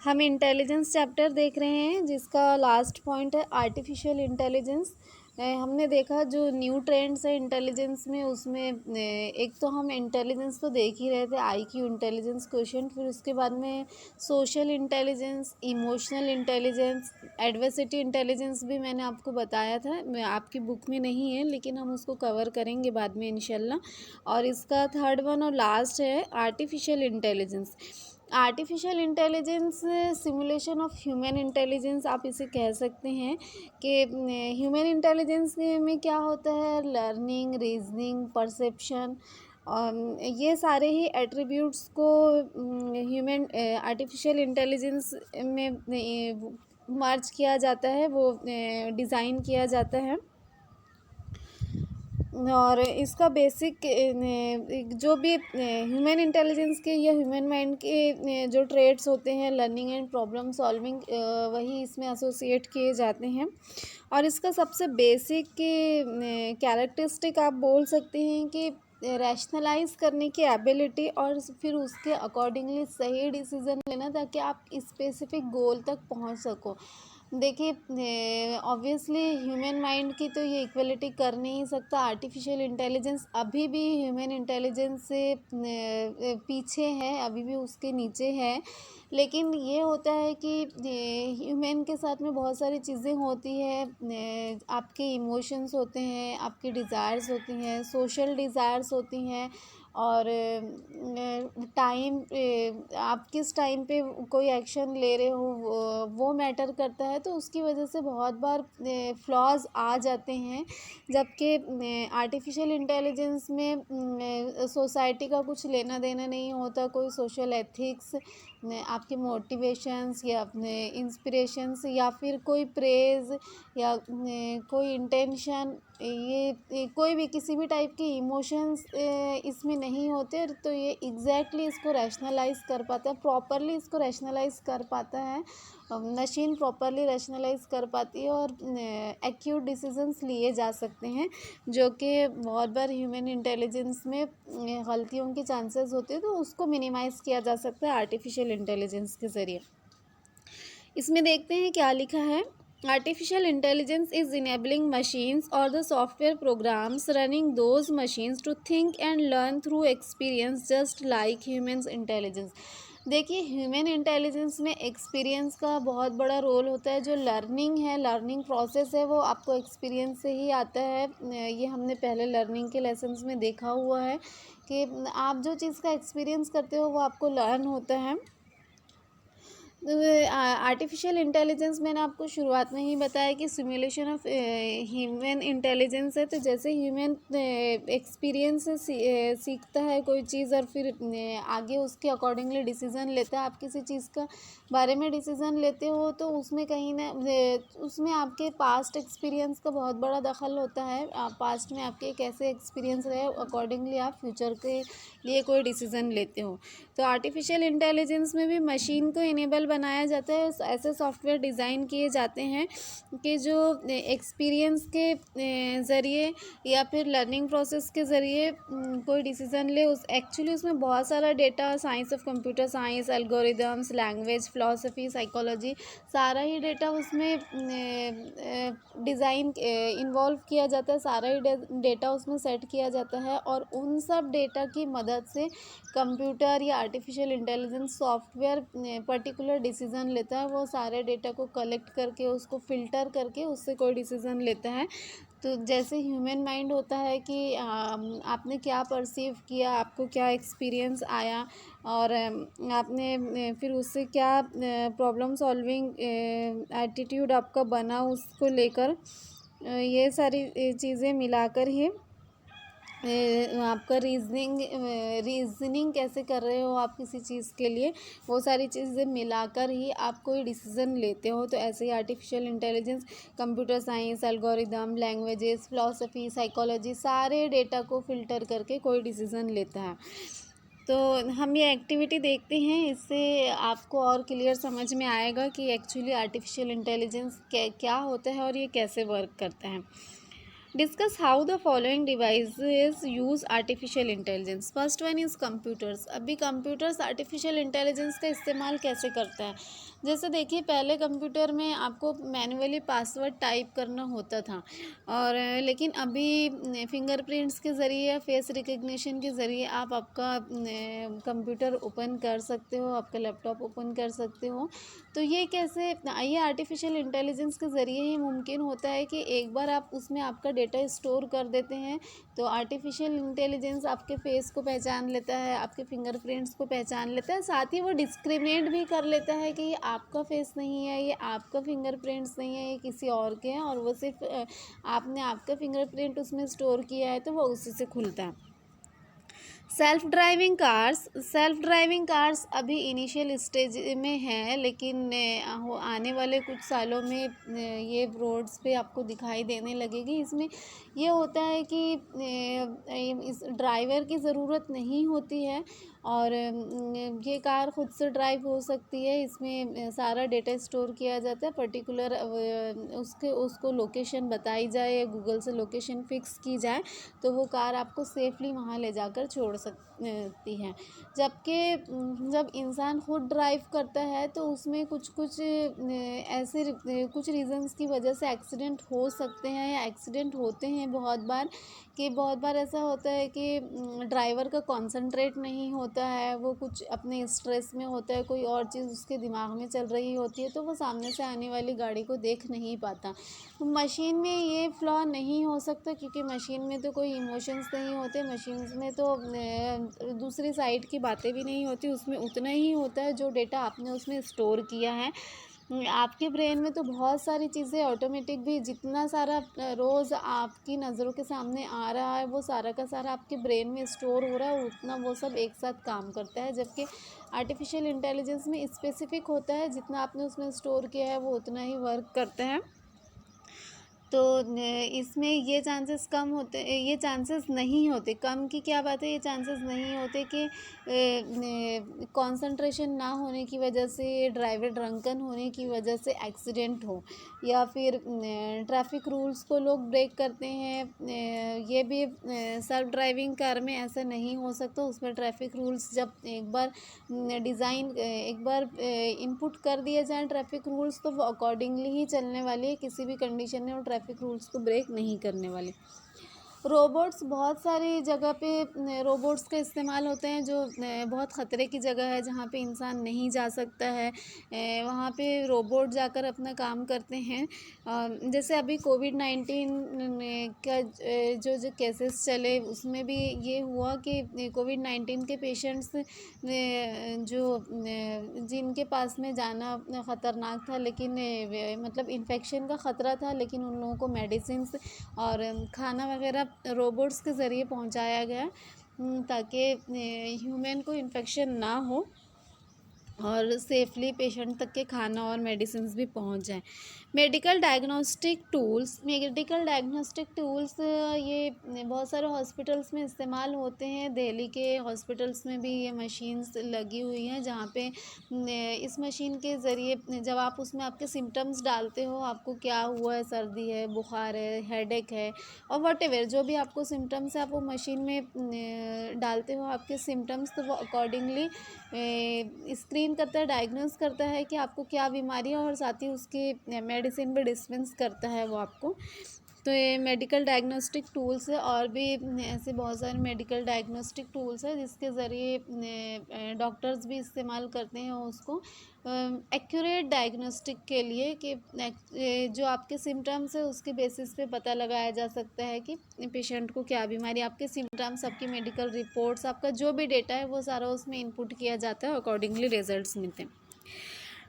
हम intelligence chapter देख रहे हैं जिसका लास्ट पॉइंट है आर्टिफिशियल इंटेलिजेंस। हमने देखा जो न्यू ट्रेंड्स है इंटेलिजेंस में, उसमें एक तो हम इंटेलिजेंस तो देख ही रहे थे, आईक्यू इंटेलिजेंस क्वेश्चन, फिर उसके बाद में social intelligence, emotional intelligence, adversity intelligence भी मैंने आपको बताया था। आपकी बुक में नहीं है लेकिन हम उसको कवर करेंगे बाद में इंशाल्लाह। और इसका थर्ड वन और लास्ट है artificial intelligence. Artificial intelligence simulation of human intelligence आप इसे कह सकते हैं कि ह्यूमन इंटेलिजेंस में क्या होता है, लर्निंग, रीजनिंग, परसेप्शन, ये सारे ही एट्रीब्यूट्स को ह्यूमन आर्टिफिशियल इंटेलिजेंस में मर्ज किया जाता है, वो डिज़ाइन किया जाता है। और इसका बेसिक जो भी ह्यूमन इंटेलिजेंस के या ह्यूमन माइंड के जो ट्रेड्स होते हैं, लर्निंग एंड प्रॉब्लम सॉल्विंग, वही इसमें एसोसिएट किए जाते हैं। और इसका सबसे बेसिक कैरेक्टरिस्टिक आप बोल सकते हैं कि रैशनलाइज करने की एबिलिटी और फिर उसके अकॉर्डिंगली सही डिसीजन लेना, ताकि आप स्पेसिफिक गोल तक पहुंच सको। देखिए, ऑब्वियसली ह्यूमन माइंड की तो ये इक्वलिटी कर नहीं सकता। आर्टिफिशियल इंटेलिजेंस अभी भी ह्यूमन इंटेलिजेंस से पीछे है, अभी भी उसके नीचे है। लेकिन ये होता है कि ह्यूमन के साथ में बहुत सारी चीज़ें होती है, आपके इमोशंस होते हैं, आपके डिज़ायर्स होती हैं, सोशल डिज़ायर्स होती हैं, और टाइम, आप किस टाइम पे कोई एक्शन ले रहे हो वो मैटर करता है। तो उसकी वजह से बहुत बार फ्लॉज आ जाते हैं। जबकि आर्टिफिशियल इंटेलिजेंस में सोसाइटी का कुछ लेना देना नहीं होता, कोई सोशल एथिक्स, आपके मोटिवेशंस या अपने इंस्पिरेशंस या फिर कोई प्रेज़ या कोई इंटेंशन, ये कोई भी किसी भी टाइप के इमोशंस इसमें नहीं होते। तो ये एग्जैक्टली इसको रैशनलाइज कर पाता है, प्रॉपरली इसको रैशनलाइज कर पाता है, मशीन प्रॉपरली रैशनलाइज कर पाती है, और एक्यूट डिसीजंस लिए जा सकते हैं, जो कि बहुत बार ह्यूमन इंटेलिजेंस में गलतियों के चांसेस होते हैं। तो उसको मिनिमाइज़ किया जा सकता है आर्टिफिशियल इंटेलिजेंस के ज़रिए। इसमें देखते हैं क्या लिखा है। Artificial intelligence is enabling machines or the software programs running those machines to think and learn through experience just like humans intelligence। देखिए, ह्यूमन इंटेलिजेंस में एक्सपीरियंस का बहुत बड़ा रोल होता है। जो लर्निंग है, लर्निंग प्रोसेस है, वो आपको एक्सपीरियंस से ही आता है। ये हमने पहले लर्निंग के लेसन्स में देखा हुआ है कि आप जो चीज़ का एक्सपीरियंस करते हो वो आपको लर्न होता है। आर्टिफिशियल इंटेलिजेंस मैंने आपको शुरुआत में ही बताया कि सिमुलेशन ऑफ ह्यूमन इंटेलिजेंस है। तो जैसे ह्यूमन एक्सपीरियंस से सीखता है कोई चीज़ और फिर आगे उसके अकॉर्डिंगली डिसीज़न लेता है। आप किसी चीज़ का बारे में डिसीज़न लेते हो तो उसमें कहीं ना उसमें आपके पास्ट एक्सपीरियंस का बहुत बड़ा दखल होता है। पास्ट में आपके कैसे एक्सपीरियंस रहे, अकॉर्डिंगली आप फ्यूचर के लिए कोई डिसीज़न लेते हो। तो आर्टिफिशियल इंटेलिजेंस में भी मशीन को इनेबल बनाया जाता है, ऐसे सॉफ्टवेयर डिज़ाइन किए जाते हैं कि जो एक्सपीरियंस के ज़रिए या फिर लर्निंग प्रोसेस के ज़रिए कोई डिसीज़न ले। उस एक्चुअली उसमें बहुत सारा data, science of computer science, algorithms, language, philosophy, psychology, सारा ही डेटा उसमें डिज़ाइन इन्वॉल्व किया जाता है, सारा ही डेटा उसमें सेट किया जाता है। और उन सब डेटा की मदद से कंप्यूटर या artificial intelligence software particular decision लेता है। वो सारे डेटा को कलेक्ट करके उसको फ़िल्टर करके उससे कोई डिसीज़न लेता है। तो जैसे ह्यूमन माइंड होता है कि आपने क्या परसीव किया, आपको क्या एक्सपीरियंस आया, और आपने फिर उससे क्या प्रॉब्लम सॉल्विंग एटीट्यूड आपका बना उसको लेकर, ये सारी चीज़ें मिलाकर ही आपका रीजनिंग कैसे कर रहे हो आप किसी चीज़ के लिए, वो सारी चीज़ें मिलाकर ही आप कोई डिसीज़न लेते हो। तो ऐसे ही artificial intelligence computer science, algorithm, languages, philosophy, psychology, सारे डेटा को फ़िल्टर करके कोई डिसीज़न लेता है। तो हम ये एक्टिविटी देखते हैं, इससे आपको और क्लियर समझ में आएगा कि एक्चुअली आर्टिफिशियल इंटेलिजेंस क्या होता है और ये कैसे वर्क करता है। Discuss how the following devices use artificial intelligence. First one is computers. अभी कंप्यूटर्स आर्टिफिशियल इंटेलिजेंस का इस्तेमाल कैसे करता है? जैसे देखिए, पहले कंप्यूटर में आपको मैन्युअली पासवर्ड टाइप करना होता था, और लेकिन अभी फिंगरप्रिंट्स के ज़रिए या फेस रिकग्निशन के ज़रिए आप आपका कंप्यूटर ओपन कर सकते हो, आपका लैपटॉप ओपन कर सकते हो। तो ये कैसे, ये आर्टिफिशियल इंटेलिजेंस के ज़रिए ही मुमकिन होता है कि एक बार आप उसमें आपका डेटा स्टोर कर देते हैं, तो आर्टिफिशियल इंटेलिजेंस आपके फेस को पहचान लेता है, आपके फिंगरप्रिंट्स को पहचान लेता है, साथ ही वो डिस्क्रिमिनेट भी कर लेता है कि ये आपका फेस नहीं है, ये आपका फिंगरप्रिंट्स नहीं है, ये किसी और के हैं, और वो सिर्फ आपने आपका फिंगरप्रिंट उसमें स्टोर किया है तो वो उसी से खुलता है। सेल्फ ड्राइविंग कार्स अभी इनिशियल स्टेज में है, लेकिन आने वाले कुछ सालों में ये रोड्स पे आपको दिखाई देने लगेगी। इसमें ये होता है कि इस ड्राइवर की ज़रूरत नहीं होती है, और ये कार खुद से ड्राइव हो सकती है। इसमें सारा डेटा स्टोर किया जाता है, पर्टिकुलर उसको लोकेशन बताई जाए या गूगल से लोकेशन फिक्स की जाए, तो वो कार आपको सेफली वहाँ ले जाकर छोड़ सकती है। जबकि जब इंसान खुद ड्राइव करता है तो उसमें कुछ कुछ ऐसे कुछ रीज़न्स की वजह से एक्सीडेंट हो सकते हैं या एक्सीडेंट होते हैं बहुत बार ऐसा होता है कि ड्राइवर का कॉन्संट्रेट नहीं होता है, वो कुछ अपने स्ट्रेस में होता है, कोई और चीज़ उसके दिमाग में चल रही होती है, तो वो सामने से आने वाली गाड़ी को देख नहीं पाता। मशीन में ये फ्लॉ नहीं हो सकता, क्योंकि मशीन में तो कोई इमोशंस नहीं होते, मशीन्स में तो दूसरी साइड की बातें भी नहीं होती, उसमें उतना ही होता है जो डेटा आपने उसमें स्टोर किया है। आपके ब्रेन में तो बहुत सारी चीज़ें ऑटोमेटिक भी, जितना सारा रोज़ आपकी नज़रों के सामने आ रहा है वो सारा का सारा आपके ब्रेन में स्टोर हो रहा है, उतना वो सब एक साथ काम करता है। जबकि आर्टिफिशियल इंटेलिजेंस में स्पेसिफिक होता है, जितना आपने उसमें स्टोर किया है वो उतना ही वर्क करता है। तो इसमें ये चांसेस कम होते, ये चांसेस नहीं होते, कम की क्या बात है, ये चांसेस नहीं होते कि कंसंट्रेशन ना होने की वजह से, ड्राइवर ड्रंकन होने की वजह से एक्सीडेंट हो, या फिर ट्रैफिक रूल्स को लोग ब्रेक करते हैं। ये भी सेल्फ ड्राइविंग कार में ऐसा नहीं हो सकता। उसमें ट्रैफिक रूल्स जब एक बार इनपुट कर दिए जाएँ ट्रैफिक रूल्स, तो वो अकॉर्डिंगली ही चलने वाली है, किसी भी कंडीशन में वो ट्रैफिक रूल्स को ब्रेक नहीं करने वाले। रोबोट्स, बहुत सारी जगह पे रोबोट्स का इस्तेमाल होते हैं, जो बहुत ख़तरे की जगह है, जहाँ पे इंसान नहीं जा सकता है, वहाँ पे रोबोट जाकर अपना काम करते हैं। जैसे अभी कोविड-19 का जो जो केसेस चले, उसमें भी ये हुआ कि कोविड-19 के पेशेंट्स जिनके पास में जाना ख़तरनाक था, लेकिन मतलब इन्फेक्शन का ख़तरा था, लेकिन उन लोगों को मेडिसिन्स और खाना वगैरह रोबोट्स के ज़रिए पहुंचाया गया, ताकि ह्यूमन को इन्फेक्शन ना हो और सेफली पेशेंट तक के खाना और मेडिसिन्स भी पहुंच जाएं। मेडिकल डायग्नोस्टिक टूल्स ये बहुत सारे हॉस्पिटल्स में इस्तेमाल होते हैं। दिल्ली के हॉस्पिटल्स में भी ये मशीन्स लगी हुई हैं, जहाँ पे इस मशीन के ज़रिए जब आप उसमें आपके सिम्टम्स डालते हो, आपको क्या हुआ है, सर्दी है, बुखार है, हेडेक है, और व्हाटएवर जो भी आपको सिम्टम्स है, आप वो मशीन में डालते हो आपके सिम्टम्स, तो वो अकॉर्डिंगली स्क्रीन करता है, डायग्नोस करता है कि आपको क्या बीमारी है, और साथ ही उसकी मेडिसिन भी डिस्पेंस करता है वो आपको। तो ये मेडिकल डायग्नोस्टिक टूल्स है, और भी ऐसे बहुत सारे मेडिकल डायग्नोस्टिक टूल्स है, जिसके ज़रिए डॉक्टर्स भी इस्तेमाल करते हैं उसको एक्यूरेट डायग्नोस्टिक के लिए, कि जो आपके सिम्टम्स है उसके बेसिस पे पता लगाया जा सकता है कि पेशेंट को क्या बीमारी। आपके सिम्टम्स, आपकी मेडिकल रिपोर्ट्स, आपका जो भी डेटा है वो सारा उसमें इनपुट किया जाता है, अकॉर्डिंगली रिजल्ट्स मिलते हैं।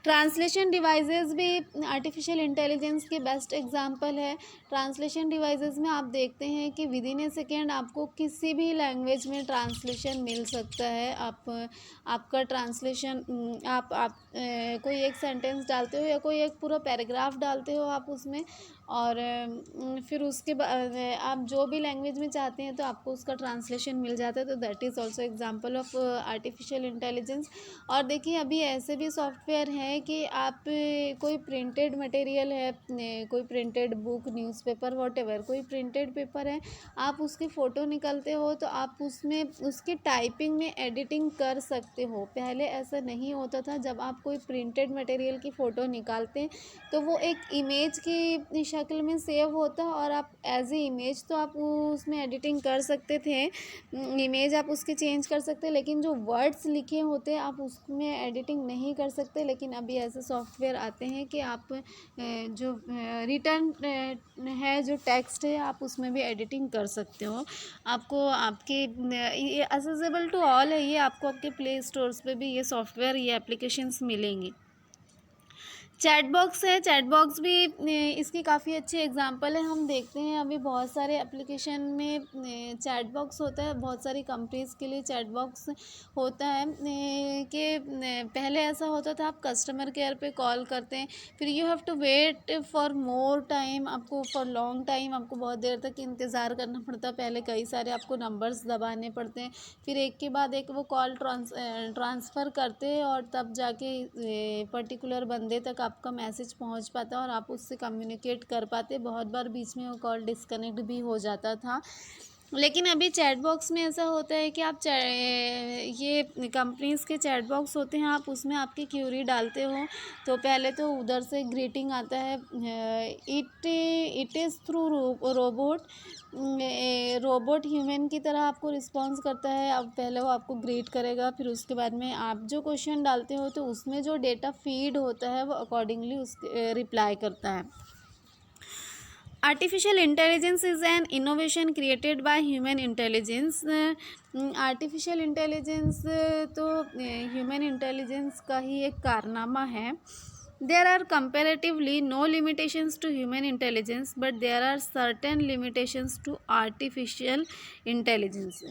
ट्रांसलेशन डिवाइसेस भी आर्टिफिशियल इंटेलिजेंस के बेस्ट एग्जांपल है। ट्रांसलेशन डिवाइसेस में आप देखते हैं कि विद इन ए सेकेंड आपको किसी भी लैंग्वेज में ट्रांसलेशन मिल सकता है। आपका ट्रांसलेशन, आप कोई एक सेंटेंस डालते हो या कोई एक पूरा पैराग्राफ डालते हो आप उसमें, और फिर उसके बाद आप जो भी लैंग्वेज में चाहते हैं तो आपको उसका ट्रांसलेशन मिल जाता है। तो that is also example of artificial intelligence. और देखिए, अभी ऐसे भी सॉफ्टवेयर हैं है कि आप कोई प्रिंटेड मटेरियल है, कोई प्रिंटेड बुक, न्यूज़पेपर, व्हाटएवर कोई प्रिंटेड पेपर है, आप उसकी फ़ोटो निकालते हो तो आप उसमें उसकी टाइपिंग में एडिटिंग कर सकते हो। पहले ऐसा नहीं होता था। जब आप कोई प्रिंटेड मटेरियल की फ़ोटो निकालते तो वो एक इमेज की शक्ल में सेव होता और आप एज ए इमेज तो आप उसमें एडिटिंग कर सकते थे, इमेज आप उसकी चेंज कर सकते, लेकिन जो वर्ड्स लिखे होते आप उसमें एडिटिंग नहीं कर सकते। लेकिन अभी ऐसे सॉफ्टवेयर आते हैं कि आप जो रिटर्न है, जो टेक्स्ट है, आप उसमें भी एडिटिंग कर सकते हो। आपको आपके ये एक्सेसिबल टू ऑल है, ये आपको आपके प्ले स्टोर्स पे भी ये सॉफ्टवेयर, ये एप्लीकेशंस मिलेंगी। चैट बॉक्स है, चैट बॉक्स भी इसकी काफ़ी अच्छी एग्जांपल है। हम देखते हैं अभी बहुत सारे एप्लीकेशन में चैट बॉक्स होता है, बहुत सारी कंपनीज़ के लिए चैट बॉक्स होता है कि पहले ऐसा होता था आप कस्टमर केयर पे कॉल करते हैं, फिर you have to wait for more time, आपको फॉर लॉन्ग टाइम आपको बहुत देर तक इंतज़ार करना पड़ता, पहले कई सारे आपको नंबर्स दबाने पड़ते हैं, फिर एक के बाद एक वो कॉल ट्रांसफ़र करते हैं और तब जाके पर्टिकुलर बंदे तक आपका मैसेज पहुंच पाता और आप उससे कम्युनिकेट कर पाते। बहुत बार बीच में वो कॉल डिस्कनेक्ट भी हो जाता था। लेकिन अभी चैट बॉक्स में ऐसा होता है कि आप ये कंपनीज़ के चैट बॉक्स होते हैं, आप उसमें आपकी क्यूरी डालते हो तो पहले तो उधर से ग्रीटिंग आता है, it is through robot, robot human की तरह आपको रिस्पॉन्स करता है। अब पहले वो आपको ग्रीट करेगा, फिर उसके बाद में आप जो क्वेश्चन डालते हो तो उसमें जो डेटा फीड होता है वो अकॉर्डिंगली उस रिप्लाई करता है। Artificial intelligence is an innovation created by human intelligence. Artificial intelligence तो ह्यूमन इंटेलिजेंस का ही एक कारनामा है। There are comparatively no limitations to human intelligence but there are certain limitations to artificial intelligence.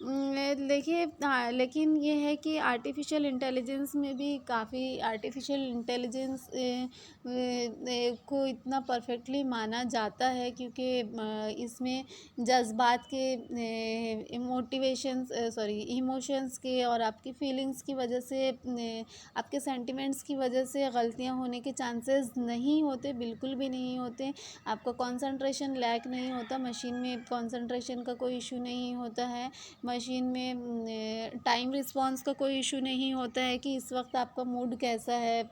देखिए, लेकिन ये है कि आर्टिफिशियल इंटेलिजेंस में भी काफ़ी आर्टिफिशियल इंटेलिजेंस को इतना परफेक्टली माना जाता है क्योंकि इसमें जज्बात के इमोशंस के और आपकी फीलिंग्स की वजह से, आपके सेंटिमेंट्स की वजह से गलतियां होने के चांसेस नहीं होते, बिल्कुल भी नहीं होते। आपका कंसंट्रेशन लैक नहीं होता, मशीन में कंसंट्रेशन का कोई इशू नहीं होता है, मशीन में टाइम रिस्पॉन्स का कोई इशू नहीं होता है कि इस वक्त आपका मूड कैसा है,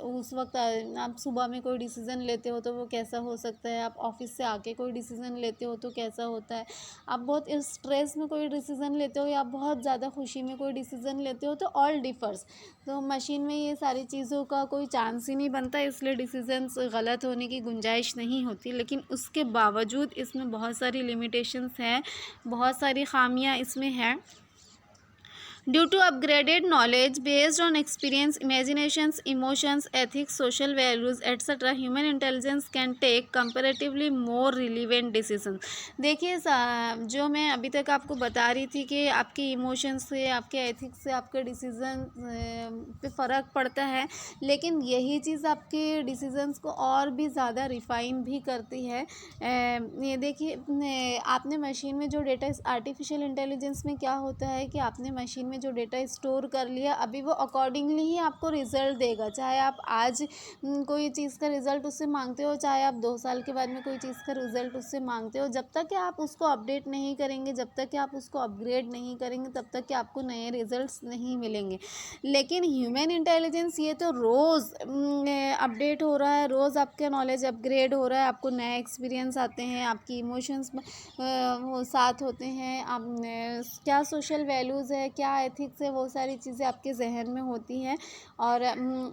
उस वक्त आप सुबह में कोई डिसीज़न लेते हो तो वो कैसा हो सकता है, आप ऑफिस से आके कोई डिसीज़न लेते हो तो कैसा होता है, आप बहुत स्ट्रेस में कोई डिसीज़न लेते हो या आप बहुत ज़्यादा खुशी में कोई डिसीज़न लेते हो, तो ऑल डिफर्स। तो मशीन में ये सारी चीज़ों का कोई चांस ही नहीं बनता, इसलिए डिसीजंस गलत होने की गुंजाइश नहीं होती। लेकिन उसके बावजूद इसमें बहुत सारी लिमिटेशंस हैं, बहुत सारी खामियां इसमें हैं। Due to upgraded knowledge based on experience, imaginations, emotions, ethics, social values, etc., human intelligence can take comparatively more relevant decisions. देखिए, जो मैं अभी तक आपको बता रही थी कि आपके इमोशंस से, आपके एथिक्स से आपके डिसीज़न पे फ़र्क पड़ता है, लेकिन यही चीज़ आपके डिसीज़न्स को और भी ज़्यादा रिफ़ाइन भी करती है। ये देखिए, आपने मशीन में जो डेटा, आर्टिफिशियल इंटेलिजेंस में क्या होता है कि आपने मशीन में जो डेटा स्टोर कर लिया, अभी वो अकॉर्डिंगली ही आपको रिज़ल्ट देगा। चाहे आप आज कोई चीज़ का रिज़ल्ट उससे मांगते हो, चाहे आप 2 साल के बाद में कोई चीज़ का रिज़ल्ट उससे मांगते हो, जब तक कि आप उसको अपडेट नहीं करेंगे, जब तक कि आप उसको अपग्रेड नहीं करेंगे, तब तक कि आपको नए रिज़ल्ट्स नहीं मिलेंगे। लेकिन ह्यूमन इंटेलिजेंस ये तो रोज़ अपडेट हो रहा है, रोज़ आपका नॉलेज अपग्रेड हो रहा है, आपको नए एक्सपीरियंस आते हैं, आपकी इमोशंस वो साथ होते हैं, आप क्या सोशल वैल्यूज़ है, क्या एथिक्स है, वो सारी चीज़ें आपके जहन में होती हैं और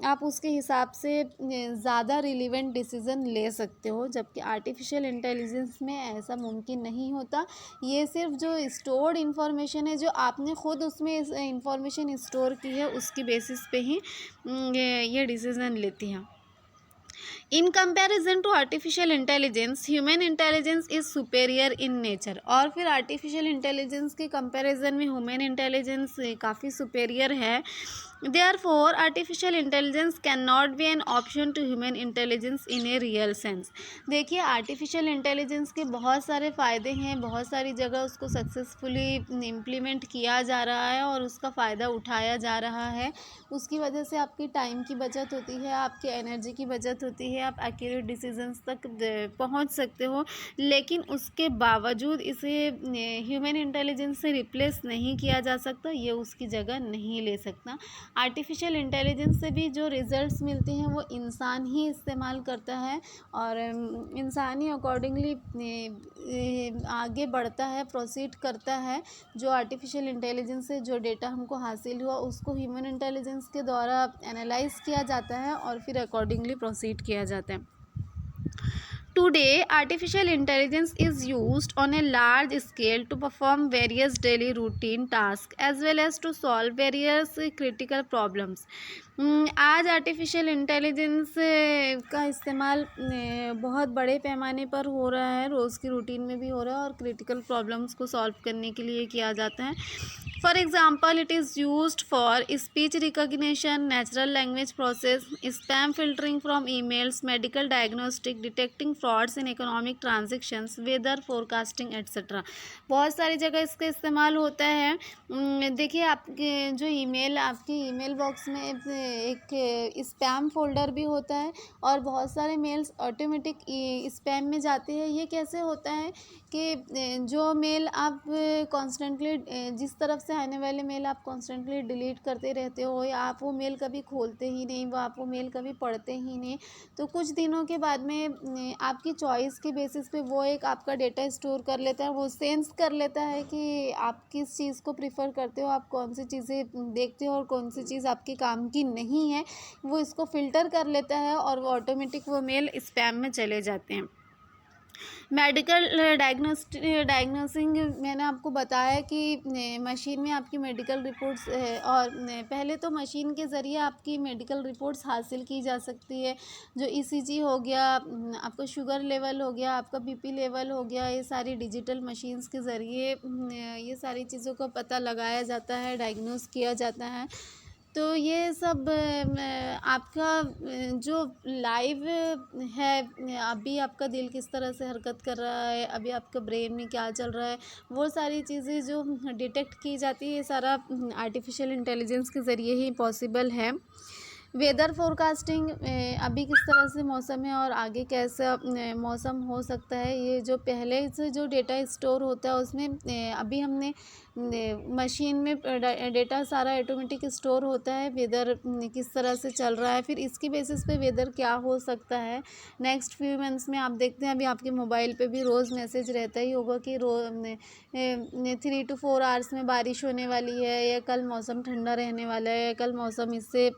आप उसके हिसाब से ज़्यादा रिलेवेंट डिसीज़न ले सकते हो, जबकि आर्टिफिशियल इंटेलिजेंस में ऐसा मुमकिन नहीं होता। ये सिर्फ जो स्टोर्ड इन्फॉर्मेशन है, जो आपने ख़ुद उसमें इंफॉर्मेशन स्टोर की है, उसकी बेसिस पे ही ये डिसीज़न लेती हैं। In comparison to artificial intelligence, human intelligence is superior in nature. और फिर आर्टिफिशियल इंटेलिजेंस के कंपैरिजन में ह्यूमन इंटेलिजेंस काफ़ी सुपेरियर है। Therefore, artificial intelligence cannot be an option to human intelligence in a real sense. देखिए, artificial intelligence के बहुत सारे फ़ायदे हैं, बहुत सारी जगह उसको सक्सेसफुली इम्प्लीमेंट किया जा रहा है और उसका फ़ायदा उठाया जा रहा है। उसकी वजह से आपकी टाइम की बचत होती है, आपकी एनर्जी की बचत होती है, आप एक्यूरेट डिसीजंस तक पहुंच सकते हो। लेकिन उसके बावजूद इसे ह्यूमन इंटेलिजेंस से रिप्लेस नहीं किया जा सकता, ये उसकी जगह नहीं ले सकता। आर्टिफिशियल इंटेलिजेंस से भी जो रिज़ल्ट्स मिलते हैं वो इंसान ही इस्तेमाल करता है और इंसान ही अकॉर्डिंगली आगे बढ़ता है, प्रोसीड करता है। जो आर्टिफिशियल इंटेलिजेंस से जो डेटा हमको हासिल हुआ उसको ह्यूमन इंटेलिजेंस के द्वारा एनालाइज किया जाता है और फिर अकॉर्डिंगली प्रोसीड किया जाता है। Today, artificial intelligence is used on a large scale to perform various daily routine tasks as well as to solve various critical problems. आज आर्टिफिशियल इंटेलिजेंस का इस्तेमाल बहुत बड़े पैमाने पर हो रहा है, रोज़ की रूटीन में भी हो रहा है और क्रिटिकल प्रॉब्लम्स को सॉल्व करने के लिए किया जाता है। For example, it is used for speech recognition, natural language process, spam filtering from emails, medical diagnostic, detecting frauds in economic transactions, weather forecasting etcetera. बहुत सारी जगह इसका इस्तेमाल होता है। देखिए, आपके जो ईमेल, आपकी ईमेल बॉक्स में एक स्पैम फ़ोल्डर भी होता है और बहुत सारे मेल्स ऑटोमेटिक स्पैम में जाते हैं। ये कैसे होता है कि जो मेल आप कॉन्स्टेंटली जिस तरफ से आने वाले मेल आप कॉन्स्टेंटली डिलीट करते रहते हो या आप वो मेल कभी खोलते ही नहीं, वो आप वो मेल कभी पढ़ते ही नहीं, तो कुछ दिनों के बाद में आपकी चॉइस के बेसिस पे वो एक आपका डेटा स्टोर कर लेता है। वो सेंस कर लेता है कि आप किस चीज़ को प्रिफ़र करते हो, आप कौन सी चीज़ें देखते हो और कौन सी चीज़ आपके काम की नहीं है। वो इसको फ़िल्टर कर लेता है और वो ऑटोमेटिक वो मेल स्पैम में चले जाते हैं। मेडिकल डायग्नोसिंग मैंने आपको बताया कि मशीन में आपकी मेडिकल रिपोर्ट्स और पहले तो मशीन के ज़रिए आपकी मेडिकल रिपोर्ट्स हासिल की जा सकती है। जो ईसीजी हो गया, आपका शुगर लेवल हो गया, आपका बीपी लेवल हो गया, ये सारी डिजिटल मशीन्स के ज़रिए ये सारी चीज़ों का पता लगाया जाता है, डायग्नोस किया जाता है। तो ये सब आपका जो लाइव है, अभी आपका दिल किस तरह से हरकत कर रहा है, अभी आपका ब्रेन में क्या चल रहा है, वो सारी चीज़ें जो डिटेक्ट की जाती है, ये सारा आर्टिफिशियल इंटेलिजेंस के ज़रिए ही पॉसिबल है। वेदर फोरकास्टिंग, अभी किस तरह से मौसम है और आगे कैसा मौसम हो सकता है, ये जो पहले से जो डेटा स्टोर होता है उसमें अभी हमने मशीन में डेटा सारा ऑटोमेटिक स्टोर होता है। वेदर किस तरह से चल रहा है, फिर इसकी बेसिस पे वेदर क्या हो सकता है नेक्स्ट फ्यू मंथ्स में। आप देखते हैं अभी आपके मोबाइल पे भी रोज़ मैसेज रहता ही होगा कि 3 to 4 आवर्स में बारिश होने वाली है, या कल मौसम ठंडा रहने वाला है, या कल मौसम इससे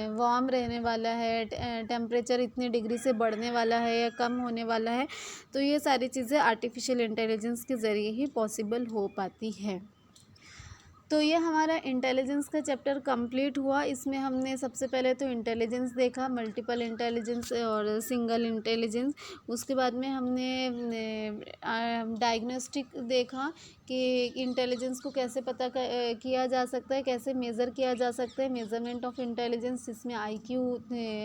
वार्म रहने वाला है, टेम्परेचर इतनी डिग्री से बढ़ने वाला है या कम होने वाला है। तो ये सारी चीज़ें आर्टिफिशियल इंटेलिजेंस के ज़रिए ही पॉसिबल हो पाती है। तो ये हमारा इंटेलिजेंस का चैप्टर कंप्लीट हुआ। इसमें हमने सबसे पहले तो इंटेलिजेंस देखा, मल्टीपल इंटेलिजेंस और सिंगल इंटेलिजेंस। उसके बाद में हमने डायग्नोस्टिक देखा कि इंटेलिजेंस को कैसे पता किया जा सकता है, कैसे मेज़र किया जा सकता है, मेज़रमेंट ऑफ इंटेलिजेंस। इसमें आईक्यू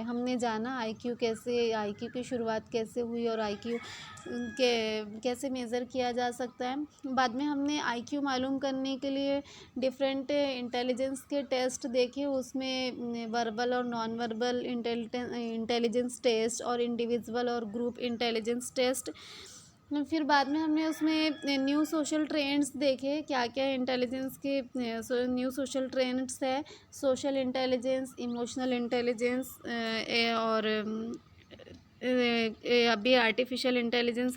हमने जाना, आईक्यू की शुरुआत कैसे हुई और आईक्यू कैसे मेज़र किया जा सकता है। बाद में हमने आईक्यू मालूम करने के लिए डिफरेंट इंटेलिजेंस के टेस्ट देखे, उसमें वर्बल और नॉन वर्बल इंटेलिजेंस टेस्ट और इंडिविजुअल और ग्रुप इंटेलिजेंस टेस्ट। फिर बाद में हमने उसमें न्यू सोशल ट्रेंड्स देखे, क्या क्या इंटेलिजेंस के न्यू सोशल ट्रेंड्स है, सोशल इंटेलिजेंस, इमोशनल इंटेलिजेंस और अभी आर्टिफिशियल इंटेलिजेंस।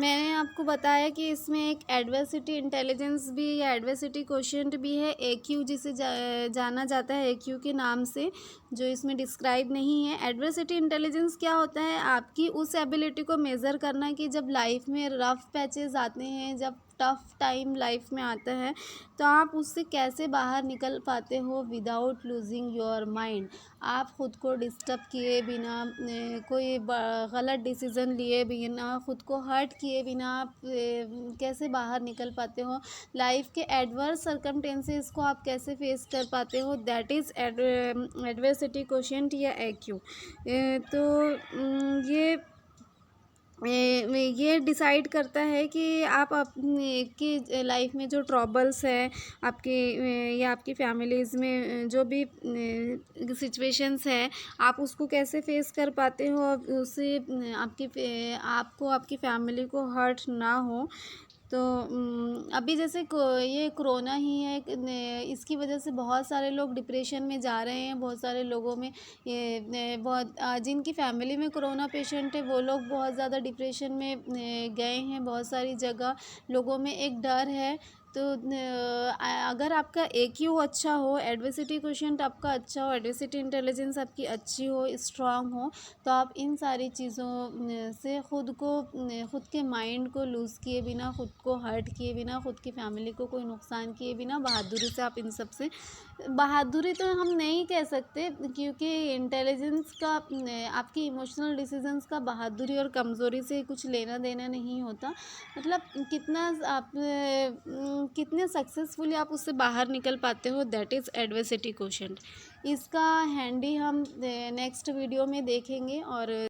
मैंने आपको बताया कि इसमें एक एडवर्सिटी इंटेलिजेंस भी या एडवर्सिटी क्वोशिएंट भी है, एक्यू जिसे जाना जाता है एक्यू के नाम से। जो इसमें डिस्क्राइब नहीं है। एडवर्सिटी इंटेलिजेंस क्या होता है, आपकी उस एबिलिटी को मेज़र करना कि जब लाइफ में रफ पैचेस आते हैं, जब टफ टाइम लाइफ में आता है, तो आप उससे कैसे बाहर निकल पाते हो विदाउट लूजिंग योर माइंड। आप ख़ुद को डिस्टर्ब किए बिना, कोई गलत डिसीज़न लिए बिना, ख़ुद को हर्ट किए बिना आप कैसे बाहर निकल पाते हो, लाइफ के एडवर्स सर्कमटेंसेस को आप कैसे फेस कर पाते हो, दैट इज़ एडवर्सिटी क्वोशिएंट या एक्यू। तो ये डिसाइड करता है कि आप अपने की लाइफ में जो ट्रबल्स हैं आपके या आपकी फैमिलीज़ में जो भी सिचुएशंस हैं, आप उसको कैसे फेस कर पाते हो और उससे आपको आपकी फैमिली को हर्ट ना हो। तो अभी जैसे ये कोरोना ही है, इसकी वजह से बहुत सारे लोग डिप्रेशन में जा रहे हैं। बहुत सारे लोगों में बहुत जिनकी फैमिली में कोरोना पेशेंट है वो लोग बहुत ज़्यादा डिप्रेशन में गए हैं। बहुत सारी जगह लोगों में एक डर है। तो अगर आपका EQ अच्छा हो, एडवर्सिटी क्वोशिएंट आपका अच्छा हो, एडवर्सिटी इंटेलिजेंस आपकी अच्छी हो, स्ट्रांग हो, तो आप इन सारी चीज़ों से ख़ुद के माइंड को लूज़ किए बिना, ख़ुद को हर्ट किए बिना, ख़ुद की फैमिली को कोई नुकसान किए बिना बहादुरी से आप इन सब से, बहादुरी तो हम नहीं कह सकते क्योंकि इंटेलिजेंस का आपकी इमोशनल डिसीजंस का बहादुरी और कमज़ोरी से कुछ लेना देना नहीं होता। मतलब कितने सक्सेसफुली आप उससे बाहर निकल पाते हो, दैट इज़ एडवर्सिटी क्वोशिएंट। इसका हैंडी हम नेक्स्ट वीडियो में देखेंगे और